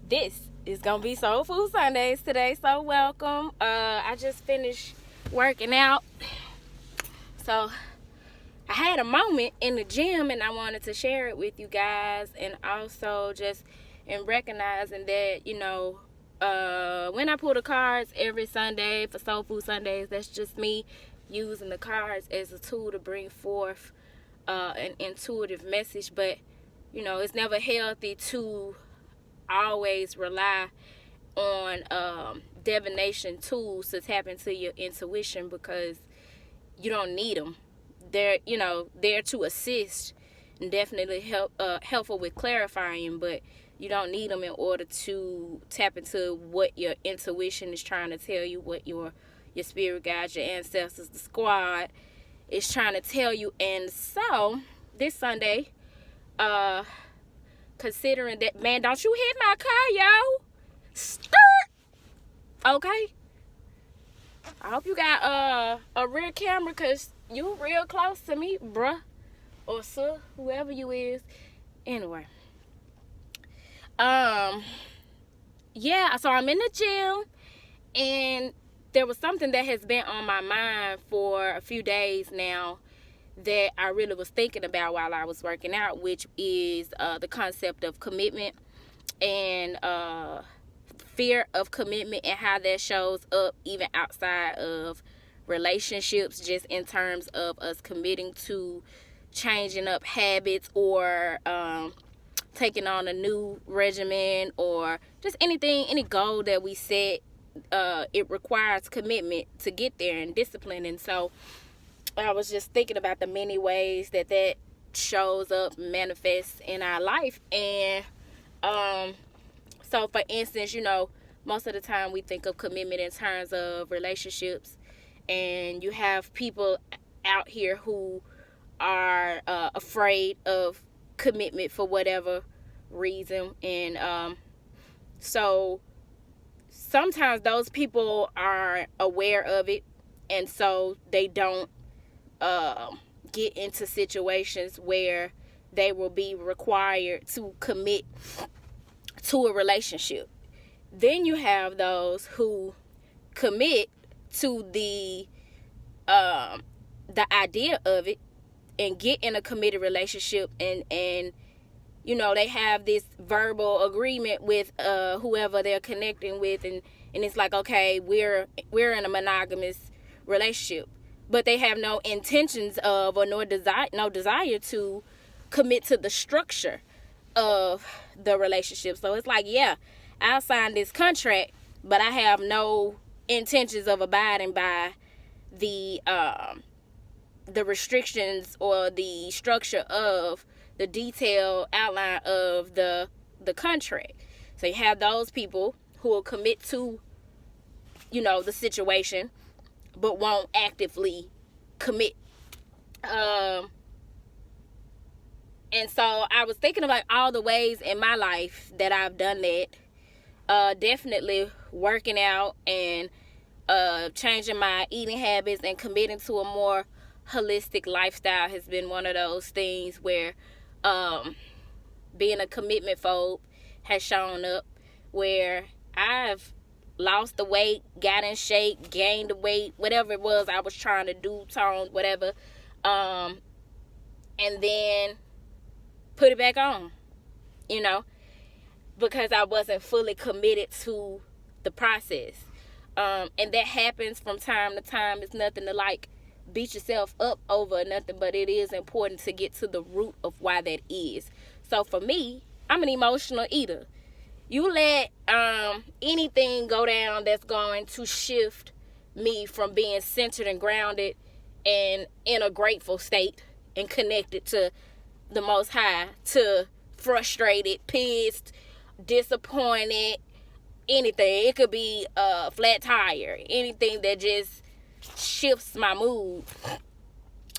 This is gonna be Soul Food Sundays today, so welcome. I just finished working out, so I had a moment in the gym and I wanted to share it with you guys, and also just in recognizing that, when I pull the cards every Sunday for Soul Food Sundays, that's just me using the cards as a tool to bring forth an intuitive message. But it's never healthy to always rely on divination tools to tap into your intuition, because you don't need them. They're there to assist and definitely helpful with clarifying, but you don't need them in order to tap into what your intuition is trying to tell you, what your spirit guides, your ancestors, the squad is trying to tell you. And so this Sunday, considering that, man, don't you hit my car, yo. Skirt. Okay. I hope you got a rear camera, because you real close to me, bruh. Or sir, whoever you is. Anyway. Yeah, so I'm in the gym, and there was something that has been on my mind for a few days now that I really was thinking about while I was working out, which is the concept of commitment and fear of commitment, and how that shows up even outside of relationships, just in terms of us committing to changing up habits, or taking on a new regimen, or just any goal that we set. It requires commitment to get there, and discipline. And so I was just thinking about the many ways that shows up, manifests in our life. And so for instance, most of the time we think of commitment in terms of relationships, and you have people out here who are afraid of commitment for whatever reason. And so sometimes those people are aware of it, and so they don't get into situations where they will be required to commit to a relationship. Then you have those who commit to the idea of it, and get in a committed relationship, and they have this verbal agreement with whoever they're connecting with, and it's like, okay, we're in a monogamous relationship, but they have no intentions of, or no desire to commit to the structure of the relationship. So it's like, yeah, I'll sign this contract, but I have no intentions of abiding by the restrictions or the structure of the detailed outline of the contract. So you have those people who will commit to the situation, but won't actively commit. And so I was thinking about all the ways in my life that I've done that. Definitely working out and changing my eating habits and committing to a more holistic lifestyle has been one of those things where being a commitment phobe has shown up, where I've lost the weight, got in shape, gained the weight, whatever it was I was trying to do, tone, whatever, and then put it back on, because I wasn't fully committed to the process. And that happens from time to time. It's nothing to beat yourself up over, nothing, but it is important to get to the root of why that is. So for me, I'm an emotional eater. You let anything go down that's going to shift me from being centered and grounded and in a grateful state and connected to the Most High, to frustrated, pissed, disappointed, anything. It could be a flat tire, anything that just shifts my mood.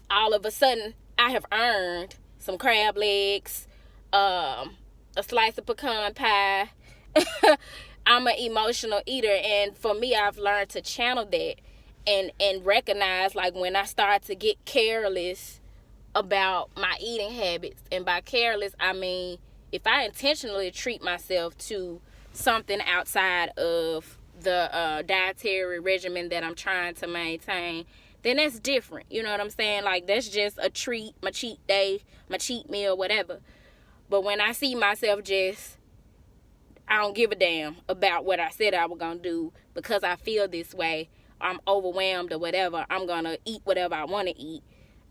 All of a sudden, I have earned some crab legs, a slice of pecan pie. I'm an emotional eater, and for me, I've learned to channel that and recognize, when I start to get careless about my eating habits. And by careless, I mean if I intentionally treat myself to something outside of the dietary regimen that I'm trying to maintain, then that's different. You know what I'm saying? Like, that's just a treat, my cheat day, my cheat meal, whatever. But when I see myself just, I don't give a damn about what I said I was going to do because I feel this way, I'm overwhelmed or whatever, I'm going to eat whatever I want to eat,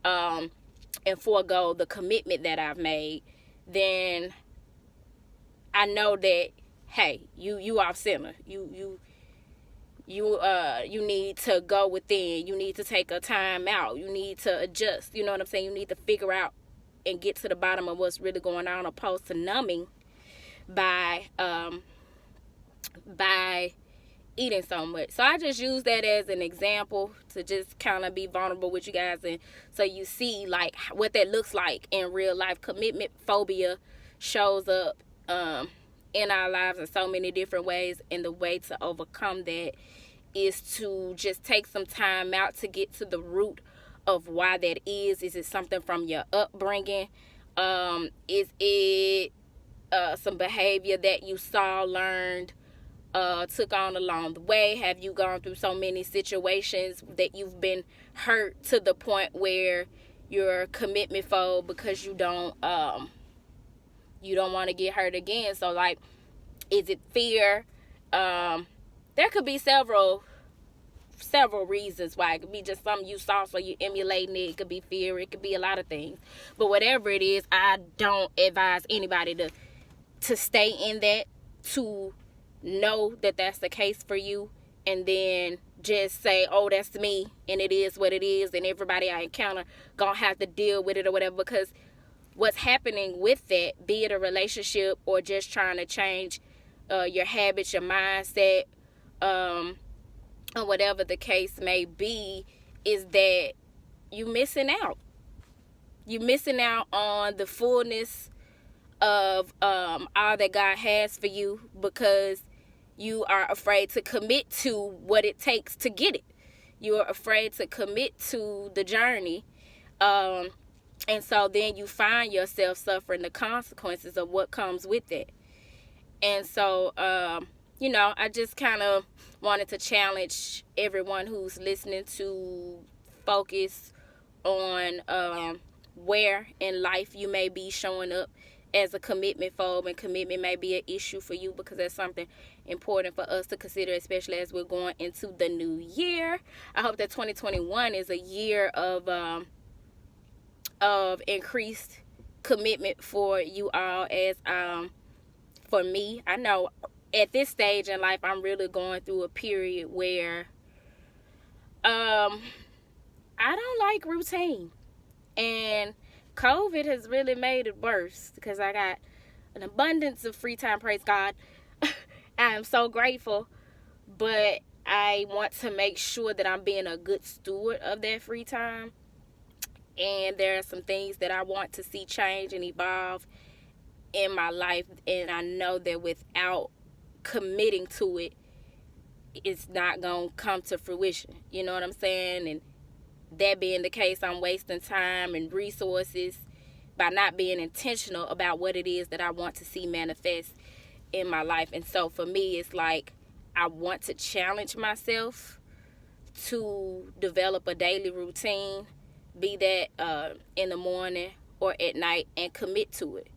and forego the commitment that I've made, then I know that, hey, you off center. You need to go within. You need to take a time out. You need to adjust. You know what I'm saying? You need to figure out and get to the bottom of what's really going on, opposed to numbing by eating so much. So I just use that as an example to just kind of be vulnerable with you guys, and so you see like what that looks like in real life. Commitment phobia shows up in our lives in so many different ways, and the way to overcome that is to just take some time out to get to the root of why that is. Is it something from your upbringing? Is it some behavior that you saw, learned, took on along the way? Have you gone through so many situations that you've been hurt to the point where you're commitment phobe because you don't want to get hurt again? So like, is it fear? There could be several reasons why. It could be just something you saw, so you're emulating it. It could be fear. It could be a lot of things. But whatever it is, I don't advise anybody to stay in that, to know that that's the case for you, and then just say, oh, that's me, and it is what it is, and everybody I encounter gonna have to deal with it or whatever. Because what's happening with that, be it a relationship or just trying to change your habits, your mindset, or whatever the case may be, is that you're missing out. You're missing out on the fullness of all that God has for you because you are afraid to commit to what it takes to get it. You are afraid to commit to the journey. And so then you find yourself suffering the consequences of what comes with it. And so, I just kind of wanted to challenge everyone who's listening to focus on where in life you may be showing up as a commitment phobe, and commitment may be an issue for you, because that's something important for us to consider, especially as we're going into the new year. I hope that 2021 is a year of increased commitment for you all, as for me. I know at this stage in life I'm really going through a period where I don't like routine, and COVID has really made it worse because I got an abundance of free time, praise God. I am so grateful, but I want to make sure that I'm being a good steward of that free time. And there are some things that I want to see change and evolve in my life, and I know that without committing to it, it's not going to come to fruition. You know what I'm saying? And that being the case, I'm wasting time and resources by not being intentional about what it is that I want to see manifest in my life. And so for me, it's like I want to challenge myself to develop a daily routine, be that in the morning or at night, and commit to it.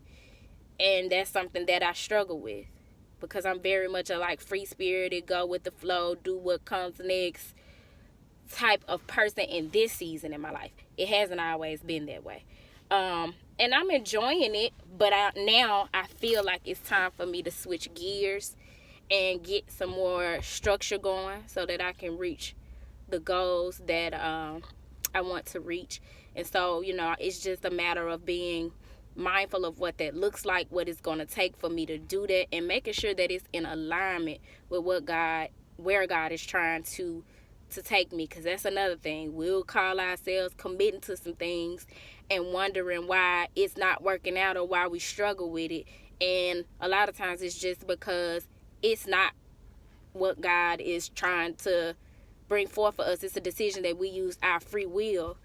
And that's something that I struggle with, because I'm very much a free-spirited, go with the flow, do what comes next type of person in this season in my life. It hasn't always been that way. And I'm enjoying it, but now I feel like it's time for me to switch gears and get some more structure going so that I can reach the goals that I want to reach. And so, it's just a matter of being mindful of what that looks like, what it's going to take for me to do that, and making sure that it's in alignment with where God is trying to take me. Because that's another thing. We'll call ourselves committing to some things and wondering why it's not working out or why we struggle with it. And a lot of times it's just because it's not what God is trying to bring forth for us. It's a decision that we use our free will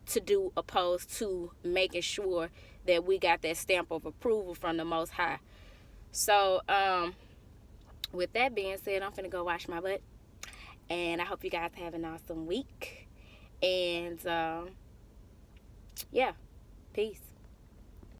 to do, opposed to making sure that we got that stamp of approval from the Most High. So with that being said, I'm finna go wash my butt. And I hope you guys have an awesome week. And yeah, peace.